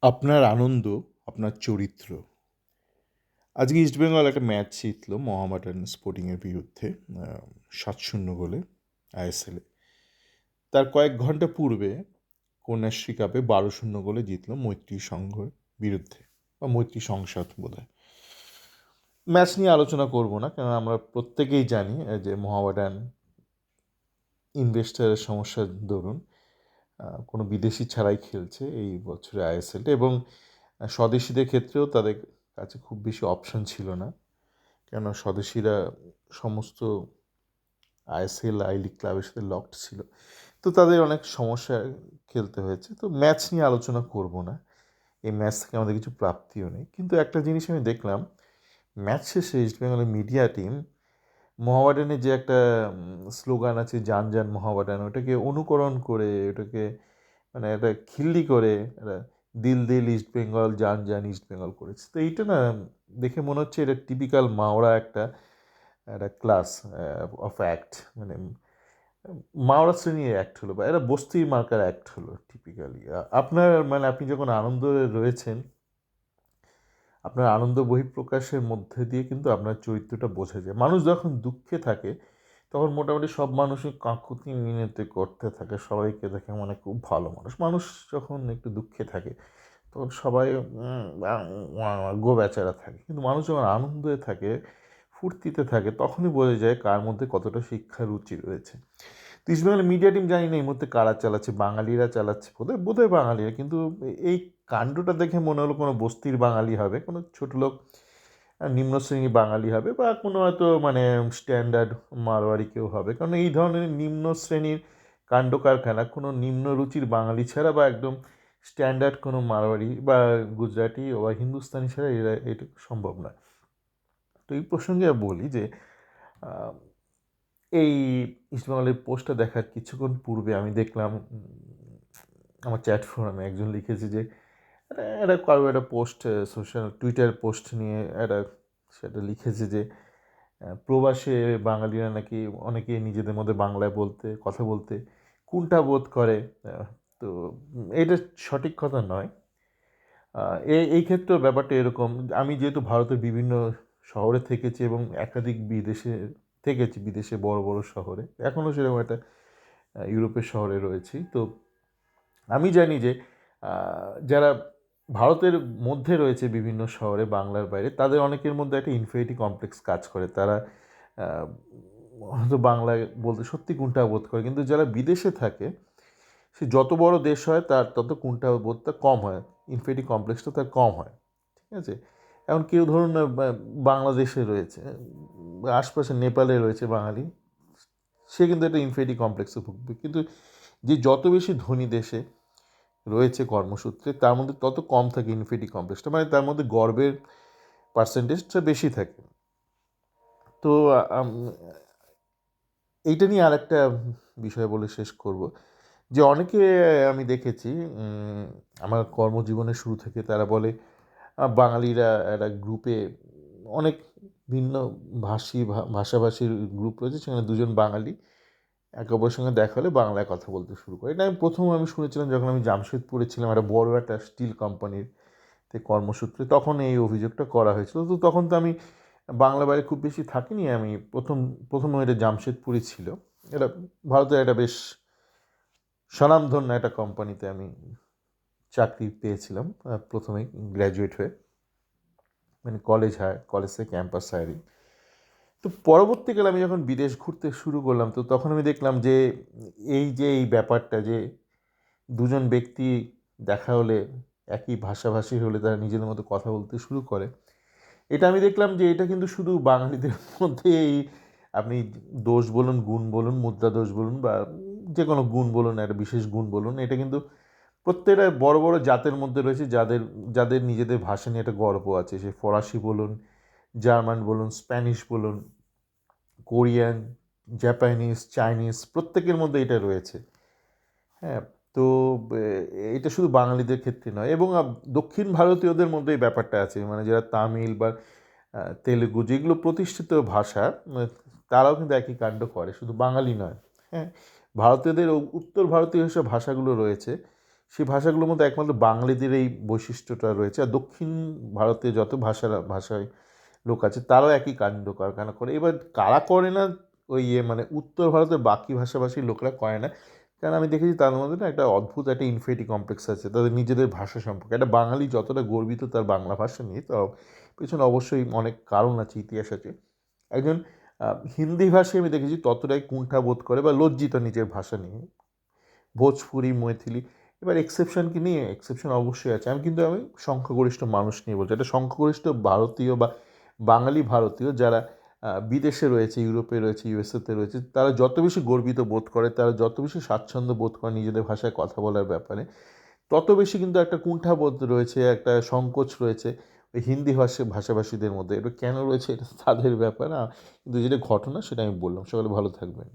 আপনার আনন্দ, আপনার চরিত্র। আজকে ইস্টবেঙ্গল একটা ম্যাচ জিতল মোহামেডান স্পোর্টিংয়ের বিরুদ্ধে ৭-০ গোলে আইএসএলে। তার কয়েক ঘন্টা পূর্বে কন্যাশ্রী কাপে ১২-০ গোলে জিতল মৈত্রী সংঘের বিরুদ্ধে, বা মৈত্রী সংসদ বোধহয়। ম্যাচ নিয়ে আলোচনা করব না, কারণ আমরা প্রত্যেকেই জানি যে মোহামেডান ইনভেস্টারের সমস্যার দরুন কোনো বিদেশি ছাড়াই খেলছে এই বছরে আইএসএলটা, এবং স্বদেশিদের ক্ষেত্রেও তাদের কাছে খুব বেশি অপশন ছিল না, কেন স্বদেশিরা সমস্ত আইএসএল আই লিগ ক্লাবের সাথে লকড ছিল। তো তাদের অনেক সমস্যা খেলতে হয়েছে। তো ম্যাচ নিয়ে আলোচনা করব না, এই ম্যাচ থেকে আমাদের কিছু প্রাপ্তিও নেই। কিন্তু একটা জিনিস আমি দেখলাম, ম্যাচ শেষে ইস্টবেঙ্গলের মিডিয়া টিম মোহামেডানের যে একটা স্লোগান আছে, যান যান মোহামেডান, ওটাকে অনুকরণ করে, ওটাকে মানে একটা খিল্লি করে একটা দিল দিল ইস্ট বেঙ্গল, যান যান ইস্ট বেঙ্গল করেছে। তো এইটা না দেখে মনে হচ্ছে এটা টিপিক্যাল মাওরা একটা একটা ক্লাস অফ অ্যাক্ট, মানে মাওরা শ্রেণীর অ্যাক্ট হলো, বা এটা বস্তির মার্কার অ্যাক্ট হলো টিপিক্যালি। আপনার মানে আপনি যখন আনন্দে রয়েছেন, আপনার আনন্দ বহিঃপ্রকাশের মধ্যে দিয়ে কিন্তু আপনার চরিত্রটা বোঝা যায়। মানুষ যখন দুঃখে থাকে তখন মোটামুটি সব মানুষই কাকুতি মিনতি করতে থাকে, সবাইকে দেখে মানে খুব ভালো মানুষ। মানুষ যখন একটু দুঃখে থাকে তখন সবাই গো বেচারা থাকে, কিন্তু মানুষ যখন আনন্দে থাকে, ফুর্তিতে থাকে, তখনই বোঝা যায় কার মধ্যে কতটা শিক্ষা রুচি রয়েছে। তো ইস্টবেঙ্গলের মিডিয়া টিম জানি না এই মুহূর্তে কারা চালাচ্ছে, বাঙালিরা চালাচ্ছে বোধহয়, বোধহয় বাঙালিরা, কিন্তু এই কাণ্ডটা দেখে মনে হলো কোনো বস্তির বাঙালি হবে, কোনো ছোট লোক নিম্ন শ্রেণী বাঙালি হবে, বা কোনো হয়তো মানে স্ট্যান্ডার্ড মারোয়ারি কেউ হবে, কারণ এই ধরনের নিম্ন শ্রেণীর কাণ্ড কারখানা কোনো নিম্ন রুচির বাঙালি ছাড়া, বা একদম স্ট্যান্ডার্ড কোনো মারোয়ারি বা গুজরাটি বা হিন্দুস্তানি ছাড়া এটা সম্ভব নয়। তো এই প্রসঙ্গে বলি যে এই ইস্টবেঙ্গলের পোস্টটা দেখার কিছুক্ষণ পূর্বে আমি দেখলাম আমার চ্যাট ফোরামে একজন লিখেছে যে একটা কারো একটা পোস্ট, সোশ্যাল টুইটার পোস্ট নিয়ে সেটা লিখেছে যে প্রবাসে বাঙালিরা নাকি অনেকে নিজেদের মধ্যে বাংলায় কথা বলতে কুণ্ঠা বোধ করে। তো এটা সঠিক কথা নয়। এই ক্ষেত্রেও ব্যাপারটা এরকম, আমি যেহেতু ভারতের বিভিন্ন শহরে থেকেছি এবং একাধিক বিদেশে থেকেছি, বিদেশে বড় বড় শহরে, এখনও সেরকম একটা ইউরোপের শহরে রয়েছি। তো আমি জানি যে যারা ভারতের মধ্যে রয়েছে বিভিন্ন শহরে, বাংলার বাইরে, তাদের অনেকের মধ্যে একটা ইনফিরিটি কমপ্লেক্স কাজ করে। তারা হয়তো বাংলায় বলতে সত্যি কুণ্ঠা বোধ করে, কিন্তু যারা বিদেশে থাকে, সে যত বড় দেশ হয় তার তত কুণ্ঠা বোধটা কম হয়, ইনফিরিটি কমপ্লেক্সটা তার কম হয়। ঠিক আছে? এখন কেউ ধরুন বাংলাদেশে রয়েছে, আশপাশে নেপালে রয়েছে বাঙালি, সে কিন্তু একটা ইনফিরিটি কমপ্লেক্সে ভুগবে। কিন্তু যে যত বেশি ধনী দেশে রয়েছে কর্মসূত্রে, তার মধ্যে তত কম থাকে ইনফিনিটি কমপ্লেক্সটা, মানে তার মধ্যে গর্বের পার্সেন্টেজটা বেশি থাকে। তো এইটা নিয়ে আরেকটা বিষয় বলে শেষ করব, যে অনেকে আমি দেখেছি আমার কর্মজীবনের শুরু থেকে তারা বলে বাঙালিরা একটা গ্রুপে, অনেক ভিন্ন ভাষাভাষীর গ্রুপ রয়েছে, সেখানে দুজন বাঙালি একে অপরের সঙ্গে দেখা হলে বাংলায় কথা বলতে শুরু করে। এটা আমি শুনেছিলাম যখন আমি জামশেদপুরে ছিলাম, একটা বড় একটা স্টিল কোম্পানির কর্মসূত্রে, তখন এই অভিযোগটা করা হয়েছিল। তো তখন তো আমি বাংলা বাইরে খুব বেশি থাকিনি, আমি প্রথম এটা জামশেদপুরই ছিল। এটা ভারতের একটা বেশ স্বনামধন্য একটা কোম্পানিতে আমি চাকরি পেয়েছিলাম প্রথমে গ্র্যাজুয়েট হয়ে, মানে কলেজ থেকে ক্যাম্পাস হায়ারিং। তো পরবর্তীকালে আমি যখন বিদেশ ঘুরতে শুরু করলাম, তো তখন আমি দেখলাম যে এই ব্যাপারটা, যে দুজন ব্যক্তি দেখা হলে, একই ভাষাভাষী হলে তারা নিজেদের মতো কথা বলতে শুরু করে, এটা আমি দেখলাম যে এটা কিন্তু শুধু বাঙালিদের মধ্যে আপনি দোষ বলুন, গুণ বলুন, মুদ্রা দোষ বলুন, বা যে কোনো গুণ বলুন, একটা বিশেষ গুণ বলুন, এটা কিন্তু প্রত্যেকটা বড় বড় জাতের মধ্যে রয়েছে, যাদের যাদের নিজেদের ভাষা নিয়ে একটা গর্ব আছে। সে ফরাসি বলুন, জার্মান বলুন, স্প্যানিশ বলুন, কোরিয়ান, জাপানিজ, চাইনিজ, প্রত্যেকের মধ্যে এটা রয়েছে। হ্যাঁ, তো এটা শুধু বাঙালিদের ক্ষেত্রে নয়, এবং দক্ষিণ ভারতীয়দের মধ্যে এই ব্যাপারটা আছে, মানে যারা তামিল বা তেলেগু, যেগুলো প্রতিষ্ঠিত ভাষা, তারাও কিন্তু একই কাণ্ড করে, শুধু বাঙালি নয়। হ্যাঁ, ভারতীয়দের উত্তর ভারতীয় যেসব ভাষাগুলো রয়েছে, সেই ভাষাগুলোর মধ্যে একমাত্র বাঙালিদের এই বৈশিষ্ট্যটা রয়েছে। আর দক্ষিণ ভারতে যত ভাষায় লোক আছে তারাও একই কাণ্ড কারখানা করে। এবার কারা করে না, ওই মানে উত্তর ভারতের বাকি ভাষাভাষীর লোকরা করে না। কারণ আমি দেখেছি তাদের মধ্যে না একটা অদ্ভুত একটা ইনফিনিটি কমপ্লেক্স আছে তাদের নিজেদের ভাষা সম্পর্কে। একটা বাঙালি যতটা গর্বিত তার বাংলা ভাষা নিয়ে, তো পেছনে অবশ্যই অনেক কারণ আছে, ইতিহাস আছে। একজন হিন্দি ভাষী আমি দেখেছি ততটাই কুণ্ঠাবোধ করে বা লজ্জিত নিজের ভাষা নিয়ে। ভোজপুরি, মৈথিলি, এবার এক্সেপশন কি নিয়ে এক্সেপশন অবশ্যই আছে। আমি সংখ্যাগরিষ্ঠ মানুষ নিয়ে বলছি, এটা সংখ্যাগরিষ্ঠ ভারতীয় বা বাঙালি ভারতীয় যারা বিদেশে রয়েছে, ইউরোপে রয়েছে, ইউএসএতে রয়েছে, তারা যত বেশি গর্বিত বোধ করে, তারা যত বেশি স্বাচ্ছন্দ্য বোধ করে নিজেদের ভাষায় কথা বলার ব্যাপারে, তত বেশি কিন্তু একটা কুণ্ঠাবোধ রয়েছে, একটা সংকোচ রয়েছে ওই হিন্দি ভাষাভাষীদের মধ্যে। এটা কেন রয়েছে এটা তাদের ব্যাপার না, কিন্তু যেটা ঘটনা সেটা আমি বললাম। সকলে ভালো থাকবেন।